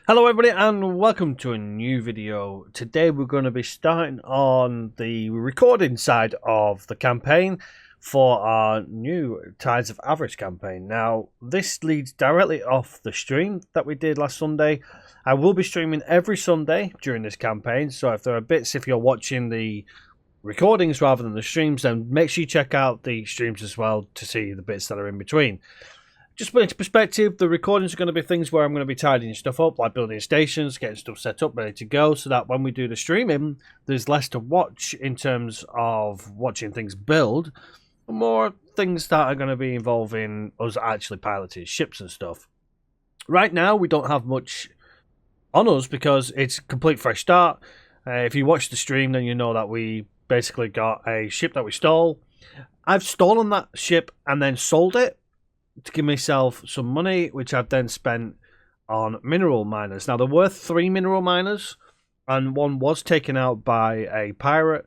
Hello everybody and welcome to a new video. Today we're going to be starting on the recording side of the campaign for our new Tides of Avarice campaign. Now this leads directly off the stream that we did last Sunday. I will be streaming every Sunday during this campaign, so if there are bits, if you're watching the recordings rather than the streams, then make sure you check out the streams as well to see the bits that are in between. Just put into perspective, the recordings are going to be things where I'm going to be tidying stuff up, like building stations, getting stuff set up, ready to go, so that when we do the streaming, there's less to watch in terms of watching things build, more things that are going to be involving us actually piloting ships and stuff. Right now, we don't have much on us because it's a complete fresh start. If you watch the stream, then you know that we basically got a ship that we stole. I've stolen that ship and then sold it to give myself some money, which I've then spent on mineral miners. Now, there were 3 mineral miners, and one was taken out by a pirate,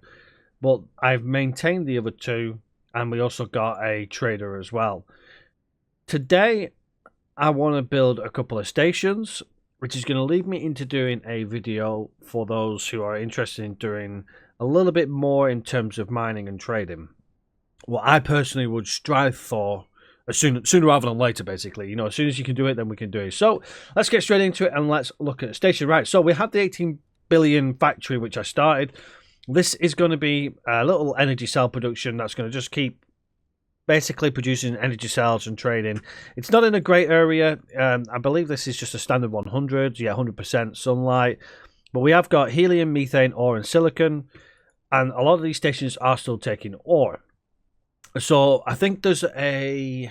but I've maintained the other 2, and we also got a trader as well. Today, I want to build a couple of stations, which is going to lead me into doing a video for those who are interested in doing a little bit more in terms of mining and trading. What I personally would strive for sooner rather than later, basically. You know, as soon as you can do it, then we can do it. So let's get straight into it and let's look at the station. Right, so we have the 18 billion factory, which I started. This is going to be a little energy cell production that's going to just keep basically producing energy cells and trading. It's not in a great area. I believe this is just a standard 100, yeah, 100% sunlight. But we have got helium, methane, ore, and silicon. And a lot of these stations are still taking ore. So I think there's a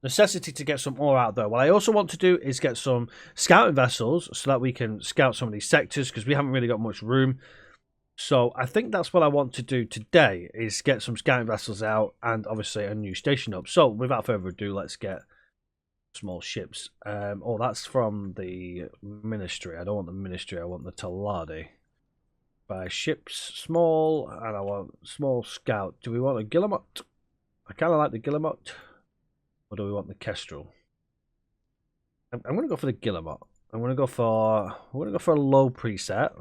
necessity to get some ore out there. What I also want to do is get some scouting vessels so that we can scout some of these sectors, because we haven't really got much room. So I think that's what I want to do today, is get some scouting vessels out and obviously a new station up. So without further ado, let's get small ships. Oh, that's from the ministry. I don't want the ministry, I want the Taladi. By ships small, and I want small scout. Do we want a Guillemot? I kind of like the Guillemot. Or do we want the Kestrel? I'm going to go for the Guillemot. I'm going to go for a low preset.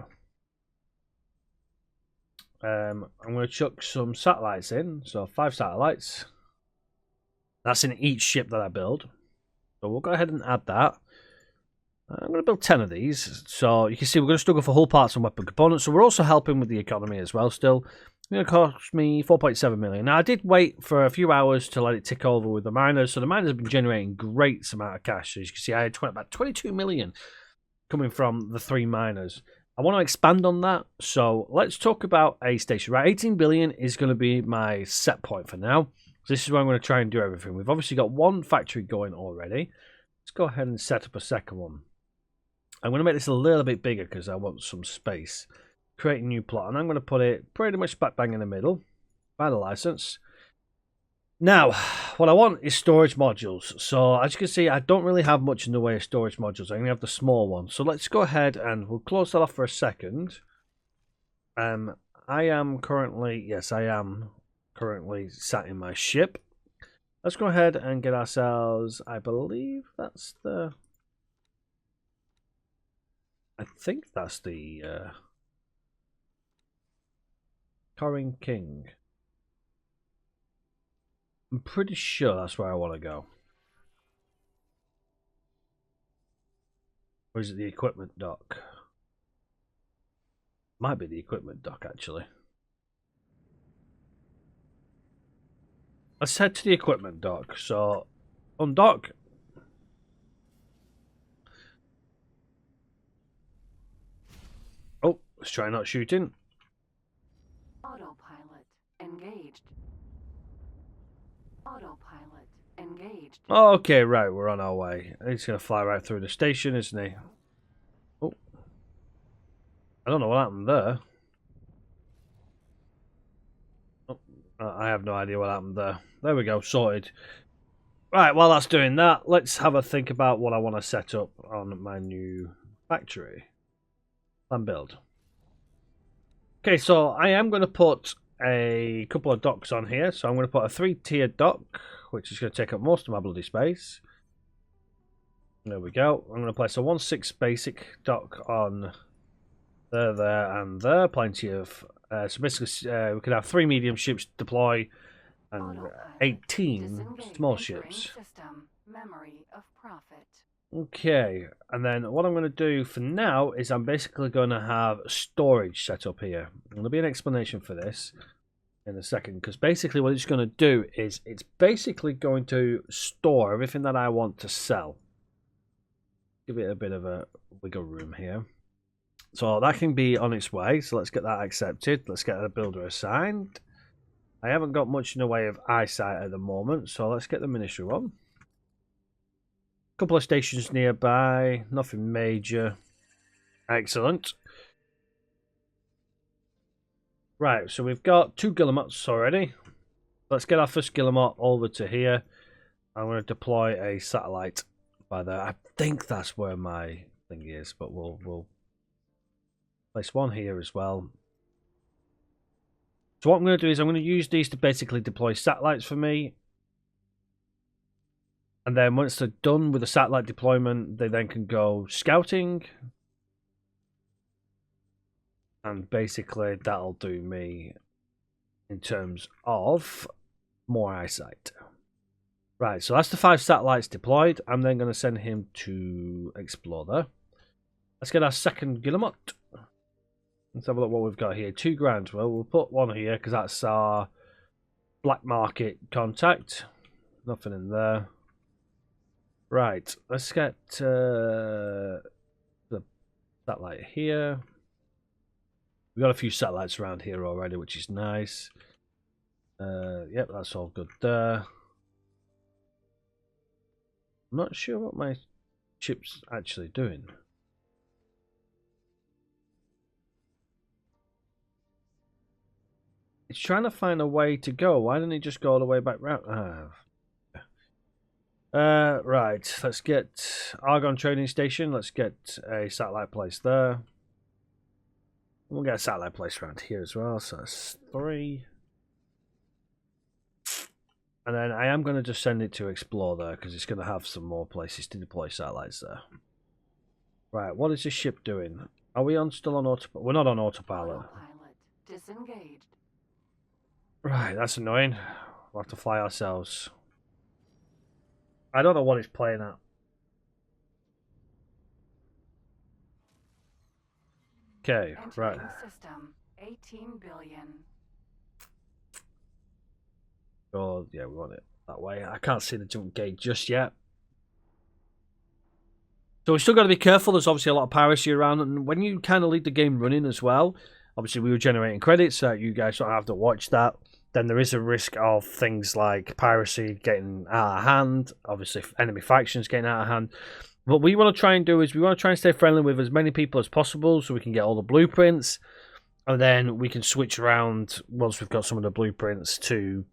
I'm going to chuck some satellites in, so 5 satellites. That's in each ship that I build. So we'll go ahead and add that. I'm going to build 10 of these, so you can see we're going to struggle for hull parts and weapon components, so we're also helping with the economy as well still. It's going to cost me 4.7 million. Now, I did wait for a few hours to let it tick over with the miners, so the miners have been generating great amount of cash. So as you can see, I had about 22 million coming from the 3 miners. I want to expand on that, so let's talk about a station. Right, 18 billion is going to be my set point for now. So this is where I'm going to try and do everything. We've obviously got 1 factory going already. Let's go ahead and set up a second one. I'm going to make this a little bit bigger because I want some space. Create a new plot, and I'm going to put it pretty much back bang in the middle. By the license. Now, what I want is storage modules. So as you can see, I don't really have much in the way of storage modules. I only have the small one. So let's go ahead and we'll close that off for a second. I am currently sat in my ship. Let's go ahead and get ourselves, I believe that's the... I think that's the Coring King. I'm pretty sure that's where I want to go. Or is it the equipment dock? Might be the equipment dock, actually. Let's head to the equipment dock. So, undock. Oh, let's try not shooting. Autopilot engaged. Autopilot engaged. Okay, right, we're on our way. He's going to fly right through the station, isn't he? Oh. I don't know what happened there. Oh, I have no idea what happened there. There we go, sorted. Right, while that's doing that, let's have a think about what I want to set up on my new factory. Plan build. Okay, so I am going to put a couple of docks on here. So I'm going to put a 3-tiered dock, which is going to take up most of my bloody space. There we go. I'm going to place a 1/6 basic dock on there, and there. Plenty of... so basically, we could have 3 medium ships deploy and Autopilot. 18 Disengage small entering ships. System. Memory of profit. Okay, and then what I'm going to do for now is I'm basically going to have storage set up here. There'll be an explanation for this in a second, because basically what it's going to do is it's basically going to store everything that I want to sell. Give it a bit of a wiggle room here. So that can be on its way, so let's get that accepted. Let's get a builder assigned. I haven't got much in the way of eyesight at the moment, so let's get the ministry one. Couple of stations nearby, nothing major. Excellent. Right, so we've got 2 guillemots already. Let's get our first guillemot over to here. I'm going to deploy a satellite by there. I think that's where my thing is, but we'll place one here as well. So what I'm going to do is I'm going to use these to basically deploy satellites for me. And then once they're done with the satellite deployment, they then can go scouting. And basically that'll do me in terms of more eyesight. Right, so that's the 5 satellites deployed. I'm then going to send him to explore there. Let's get our second guillemot. Let's have a look what we've got here. 2 grand. Well, we'll put one here because that's our black market contact. Nothing in there. Right, let's get the satellite here. We've got a few satellites around here already, which is nice. Yep, that's all good there. I'm not sure what my chip's actually doing. It's trying to find a way to go. Why didn't it just go all the way back round? Right, let's get Argon Trading Station. Let's get a satellite place there. We'll get a satellite place around here as well, so that's 3. And then I am going to just send it to explore there, because it's going to have some more places to deploy satellites there. Right, what is this ship doing? Are we still on autopilot? We're not on autopilot. Disengaged. Right, that's annoying. We'll have to fly ourselves. I don't know what it's playing at. Okay, right. System. 18 billion. Oh, yeah, we want it that way. I can't see the jump gate just yet. So we still got to be careful. There's obviously a lot of piracy around, and when you kind of leave the game running as well, obviously we were generating credits, so you guys don't have to watch that. Then there is a risk of things like piracy getting out of hand, obviously enemy factions getting out of hand. What we want to try and do is we want to try and stay friendly with as many people as possible so we can get all the blueprints, and then we can switch around once we've got some of the blueprints to,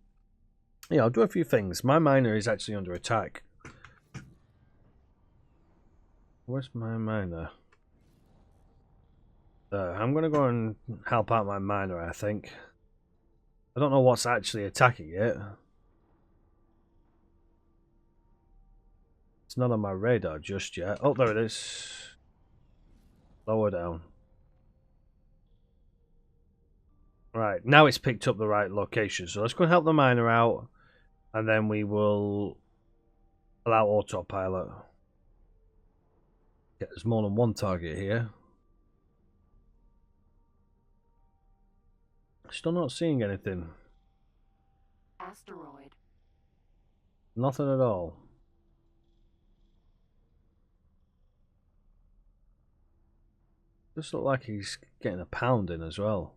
you know, do a few things. My miner is actually under attack. Where's my miner? I'm going to go and help out my miner, I think. I don't know what's actually attacking it. It's not on my radar just yet. Oh, there it is. Lower down. Right, now it's picked up the right location. So let's go and help the miner out. And then we will allow autopilot. Yeah, there's more than one target here. Still not seeing anything. Asteroid. Nothing at all. Just look like he's getting a pound in as well.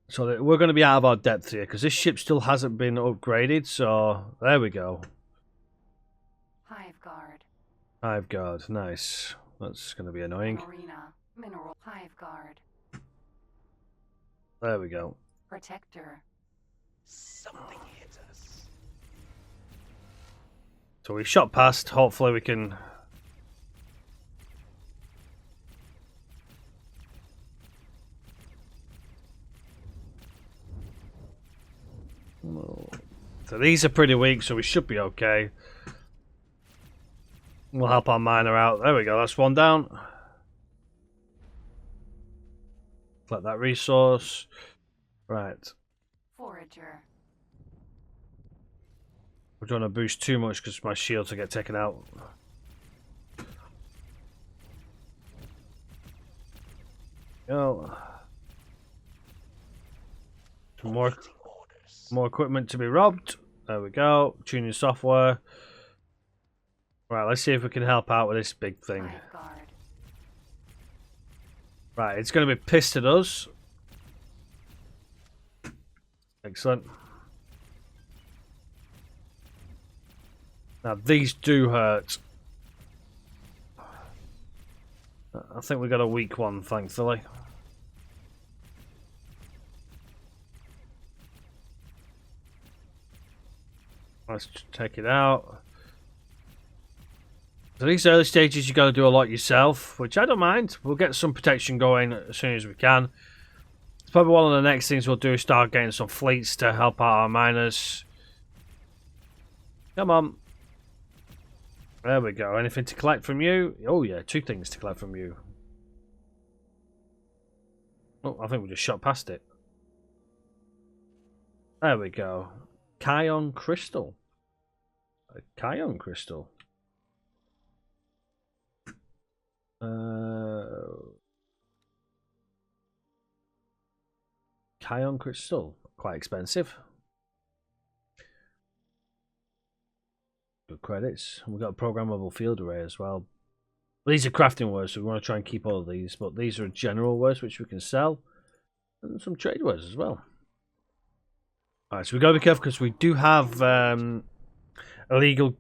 So we're going to be out of our depth here because this ship still hasn't been upgraded. So there we go. Hive guard. Hive guard, nice. That's going to be annoying. Marina. Mineral. Hive guard. There we go. Protector. Something hits us. So we shot past. Hopefully we can. So these are pretty weak, so we should be okay. We'll help our miner out. There we go, that's one down. Collect that resource. Right. Forager. I don't want to boost too much because my shields will get taken out. Go. Some more equipment to be robbed. There we go. Tuning software. Right, let's see if we can help out with this big thing. Hive guard. Right, it's going to be pissed at us. Excellent. Now, these do hurt. I think we got a weak one, thankfully. Let's take it out. So these early stages, you got to do a lot yourself, which I don't mind. We'll get some protection going as soon as we can. It's probably one of the next things we'll do is start getting some fleets to help out our miners. Come on. There we go. Anything to collect from you? Oh yeah, 2 things to collect from you. Oh, I think we just shot past it. There we go. Kion crystal. A Kion crystal. Kion crystal. Quite expensive. Good credits. We've got a programmable field array as well. These are crafting words, so we want to try and keep all of these, but these are general words which we can sell. And some trade words as well. Alright, so we've got to be careful because we do have illegal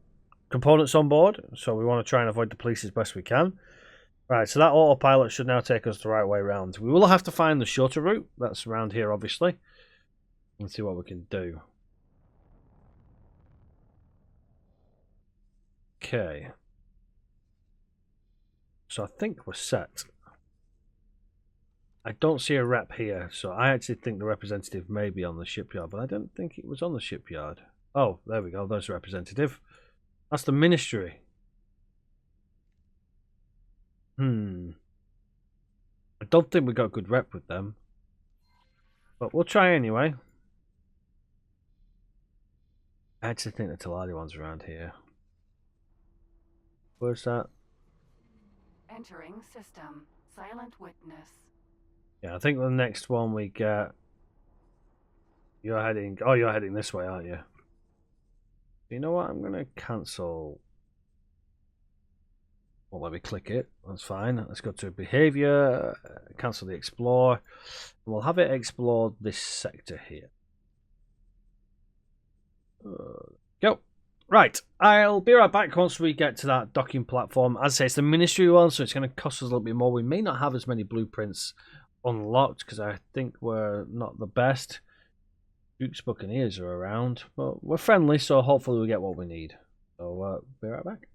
components on board, so we want to try and avoid the police as best we can. Right, so that autopilot should now take us the right way around. We will have to find the shorter route. That's around here, obviously. Let's see what we can do. Okay. So I think we're set. I don't see a rep here, so I actually think the representative may be on the shipyard, but I don't think it was on the shipyard. Oh, there we go. There's a representative. That's the ministry. I don't think we got a good rep with them. But we'll try anyway. I actually think the Taladi one's around here. Where's that? Entering system. Silent witness. Yeah, I think the next one we get... You're heading... Oh, you're heading this way, aren't you? You know what? I'm going to cancel... Won't let me click it. That's fine. Let's go to behavior, cancel the explore. We'll have it explore this sector here. Go. Right. I'll be right back once we get to that docking platform. As I say, it's the ministry one, so it's going to cost us a little bit more. We may not have as many blueprints unlocked because I think we're not the best. Duke's Buccaneers are around, but we're friendly, so hopefully we'll get what we need. So, be right back.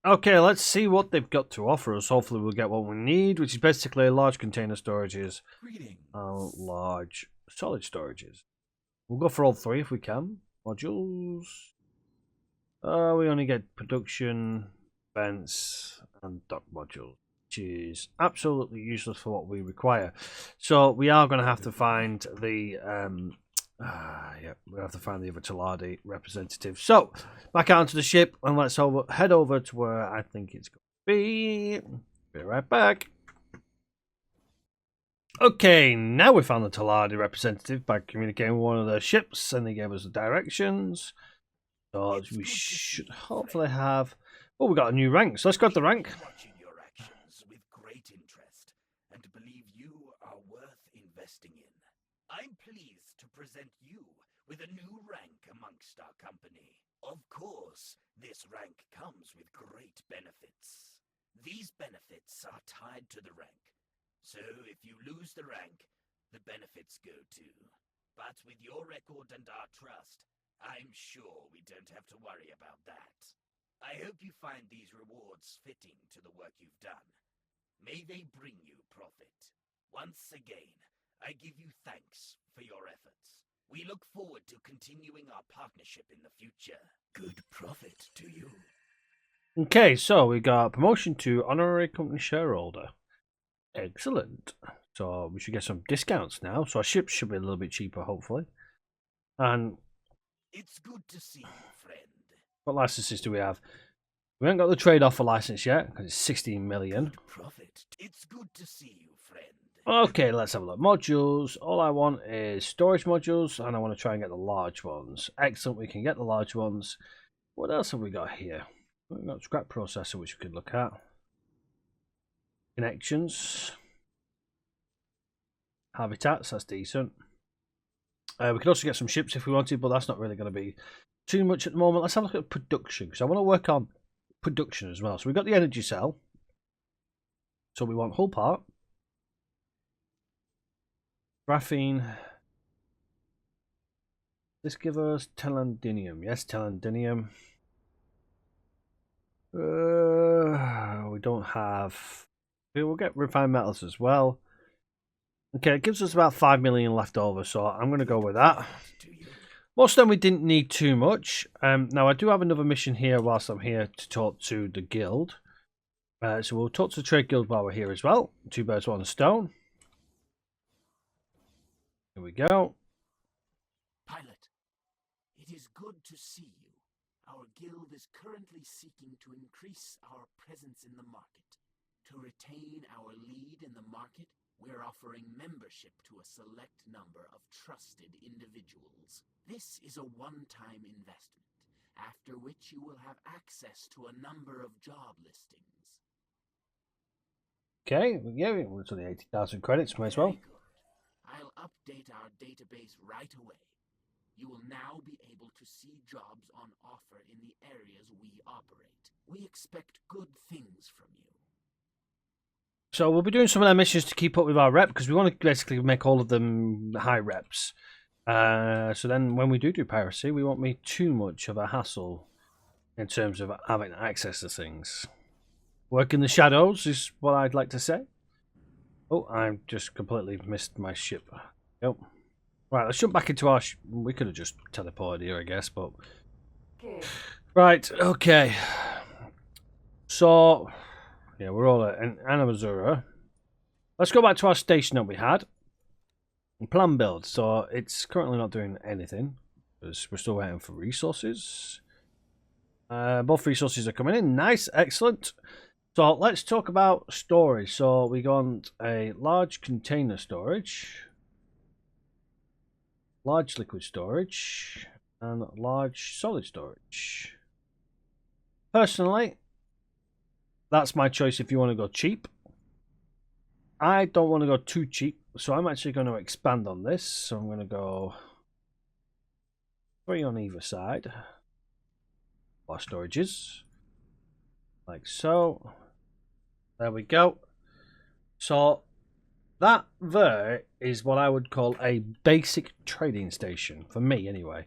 Okay, let's see what they've got to offer us. Hopefully we'll get what we need, which is basically large container storages and large solid storages. We'll go for all 3 if we can. Modules. We only get production, vents, and dock modules, which is absolutely useless for what we require. So we are going to have to find the yeah, we have to find the other Taladi representative. So, back out onto the ship and let's head over to where I think it's going to be. Be right back. Okay, now we found the Taladi representative by communicating with one of their ships and they gave us the directions. So we should hopefully have... Oh, we got a new rank, so let's grab the rank. Watching your actions with great interest and believe you are worth investing in. I'm pleased to present you with a new rank amongst our company. Of course, this rank comes with great benefits. These benefits are tied to the rank. So if you lose the rank, the benefits go too. But with your record and our trust, I'm sure we don't have to worry about that. I hope you find these rewards fitting to the work you've done. May they bring you profit. Once again, I give you thanks for your efforts. We look forward to continuing our partnership in the future. Good profit to you. Okay, so we got promotion to honorary company shareholder. Excellent. So we should get some discounts now. So our ships should be a little bit cheaper, hopefully. And It's good to see you, friend. what licenses do we have? We haven't got the trade offer license yet because it's 16 million. Good profit. It's good to see you, friend. Okay, let's have a look. Modules. All I want is storage modules, and I want to try and get the large ones. Excellent, we can get the large ones. What else have we got here? We've got scrap processor, which we could look at. Connections. Habitats, that's decent. We could also get some ships if we wanted, but that's not really going to be too much at the moment. Let's have a look at production, because I want to work on production as well. So we've got the energy cell. So we want hull part. Graphene. This gives us telandinium. Yes, telandinium. We don't have... We'll get refined metals as well. Okay, it gives us about 5 million left over, so I'm going to go with that. Most of them we didn't need too much. Now, I do have another mission here whilst I'm here to talk to the guild. So we'll talk to the trade guild while we're here as well. 2 birds, 1 stone. Here we go. Pilot, it is good to see you. Our guild is currently seeking to increase our presence in the market. To retain our lead in the market, we're offering membership to a select number of trusted individuals. This is a one-time investment, after which you will have access to a number of job listings. Okay, yeah, it's only 80,000 credits, might as well. Very good. I'll update our database right away. You will now be able to see jobs on offer in the areas we operate. We expect good things from you. So we'll be doing some of our missions to keep up with our rep, because we want to basically make all of them high reps. So then when we do piracy, we won't be too much of a hassle in terms of having access to things. Work in the shadows is what I'd like to say. Oh, I just completely missed my ship. Yep. Right, let's jump back into our... We could have just teleported here, I guess, but... Okay. Right, okay. So... Yeah, we're all at Anamazura. Let's go back to our station that we had. Plan build. So it's currently not doing anything, because we're still waiting for resources. Both resources are coming in. Nice, excellent. So let's talk about storage. So we got a large container storage, large liquid storage, and large solid storage. Personally, that's my choice if you want to go cheap. I don't want to go too cheap, so I'm actually going to expand on this. So I'm going to go 3 on either side. Our storages. Like so. There we go. So that there is what I would call a basic trading station, for me anyway.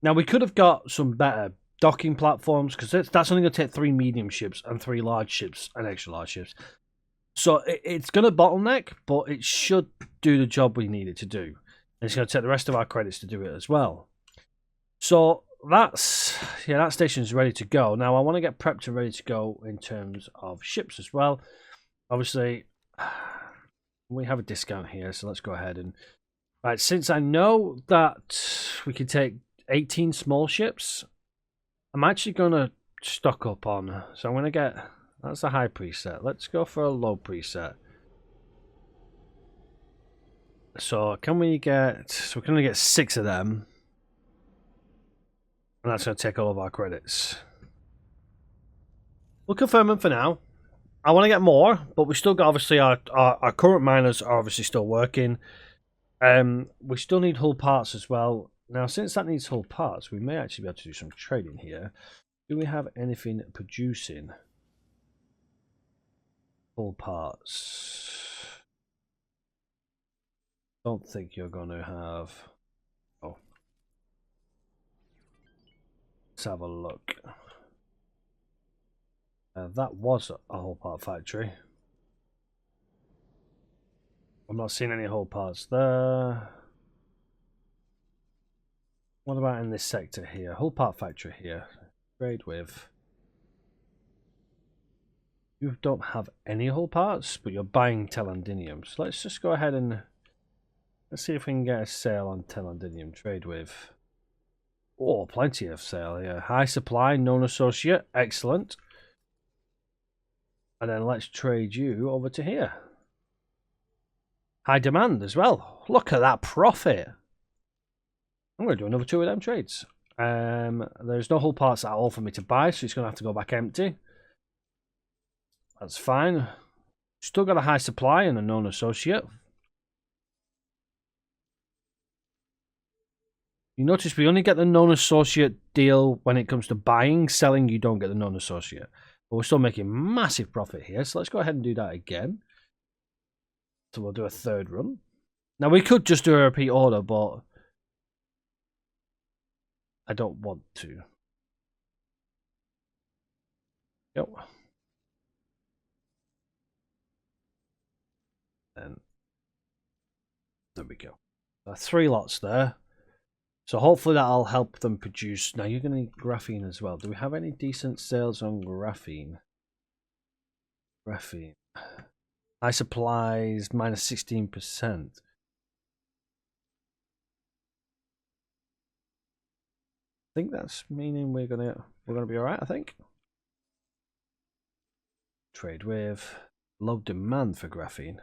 Now we could have got some better docking platforms, because that's only going to take 3 medium ships and 3 large ships and extra large ships. So it's going to bottleneck, but it should do the job we need it to do. And it's going to take the rest of our credits to do it as well. So that station's ready to go. Now I want to get prepped and ready to go in terms of ships as well. Obviously, we have a discount here, so let's go ahead and... Right, since I know that we can take 18 small ships, I'm actually going to stock up on... So I'm going to get... That's a high preset. Let's go for a low preset. So can we get... So we're going to get 6 of them. And that's going to take all of our credits. We'll confirm them for now. I want to get more, but we still got, obviously, our current miners are obviously still working. We still need hull parts as well. Now, since that needs hull parts, we may actually be able to do some trading here. Do we have anything producing hull parts? Don't think you're going to have... Oh. Let's have a look. That was a hull part factory. I'm not seeing any hull parts there. What about in this sector here? Hull part factory here. Trade with. You don't have any hull parts, but you're buying Telandinium. So let's just go ahead and let's see if we can get a sale on Telandinium. Trade with. Oh, plenty of sale here. High supply, known associate. Excellent. And then let's trade you over to here. High demand as well. Look at that profit. I'm going to do another 2 of them trades. There's no hull parts at all for me to buy, so it's going to have to go back empty. That's fine. Still got a high supply and a known associate. You notice we only get the known associate deal when it comes to buying. Selling, you don't get the known associate. But we're still making massive profit here, so let's go ahead and do that again. So we'll do a 3rd run. Now we could just do a repeat order, but I don't want to. Yep. And there we go. 3 lots there. So hopefully that'll help them produce. Now you're going to need graphene as well. Do we have any decent sales on graphene? Graphene. High supplies minus 16%. I think that's meaning we're gonna be alright, I think. Trade with. Low demand for graphene.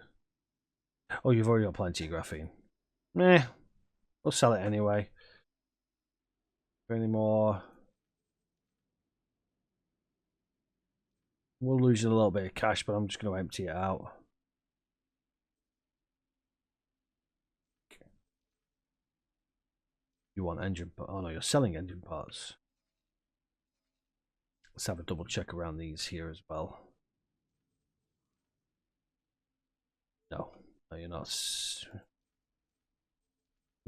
Oh, you've already got plenty of graphene. Meh. We'll sell it anyway. Any more? We'll lose a little bit of cash, but I'm just going to empty it out. Okay. You want engine parts? Oh no, you're selling engine parts. Let's have a double check around these here as well. No, you're not. I'm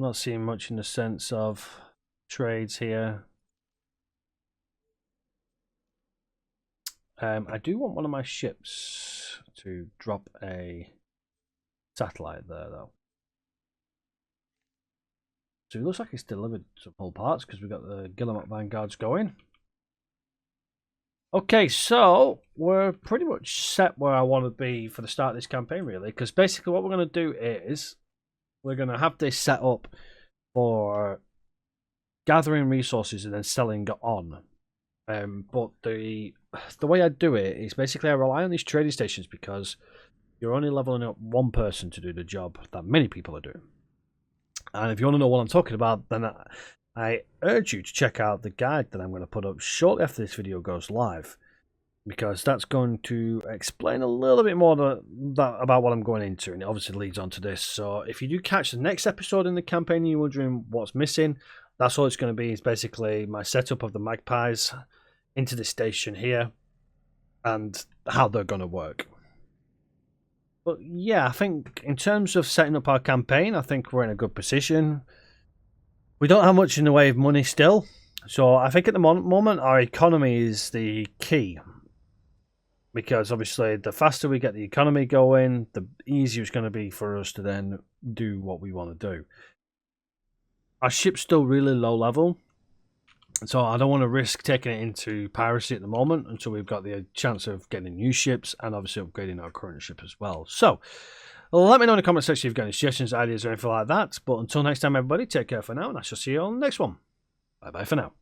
not seeing much in the sense of trades here. I do want one of my ships to drop a satellite there, though. So it looks like it's delivered some hull parts because we've got the Guillemot Vanguards going. Okay, so we're pretty much set where I want to be for the start of this campaign, really. Because basically what we're going to do is we're going to have this set up for gathering resources and then selling on. But the way I do it is basically I rely on these trading stations because you're only leveling up one person to do the job that many people are doing. And if you want to know what I'm talking about, then I urge you to check out the guide that I'm going to put up shortly after this video goes live, because that's going to explain a little bit more about what I'm going into, and it obviously leads on to this. So if you do catch the next episode in the campaign and you're wondering what's missing, that's all it's going to be. Is basically my setup of the magpies into the station here and how they're going to work. But yeah, I think in terms of setting up our campaign, I think we're in a good position. We don't have much in the way of money still, so I think at the moment our economy is the key, because obviously the faster we get the economy going, the easier it's going to be for us to then do what we want to do. Our ship's still really low level, so I don't want to risk taking it into piracy at the moment until we've got the chance of getting new ships and obviously upgrading our current ship as well. So let me know in the comment section if you've got any suggestions, ideas, or anything like that. But until next time, everybody, take care for now, and I shall see you on the next one. Bye-bye for now.